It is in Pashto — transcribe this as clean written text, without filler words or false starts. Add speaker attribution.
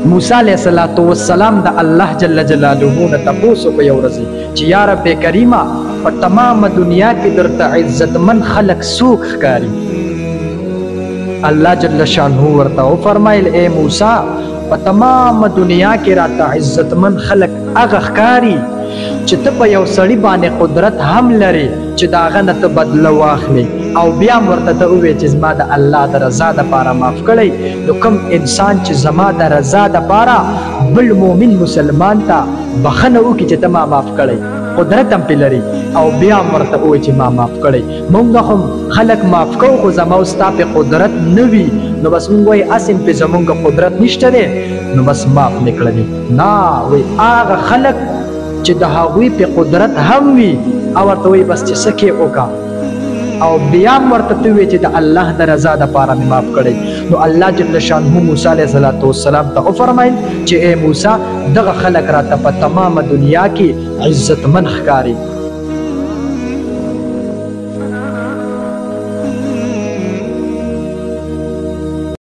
Speaker 1: موسی علیہ السلام د الله جل جلاله نه تاسو کو یو ورځ چې یا رب کریمه په تمام دنیا کې درته عزتمن خلق سوق ښکاري. الله جل شانه ورته فرمایل اے موسی په تمام دنیا کې راته عزتمن خلق هغه ښکاري چې ته په یو سړي باندې قدرت هم لري چې دا هغه نه ته بدله واخلي او بیا ورته ته ووایې چې زما د الله د رضا دپاره معاف کړی. نو کوم انسان چې زما د رضا دپاره بل مؤمن مسلمان ته بخښنه وکړي چې ته ما معاف کړی قدرت هم پې لري او بیا هم ورته ووایي چې ما معاف کړی. مونږ هم خلک معاف کوو خو زما او ستا پې قدرت نه وي نو بس مونږ وایي هسې پې زمونږ قدرت نشته دی نو بس معاف مې کړلي. نه وایي هغه خلک چې د هغوی په قدرت هم وي او ورته وایي بس چې څه کې وکړه او بیا هم ورته ته وایي چې د الله د رضا دپاره مې معاف کړی. نو الله جل شانه موسی علیه السلام ته وفرمایل چې ای موسی دغه خلک راته په تمامه دنیا کې عزتمن ښکاري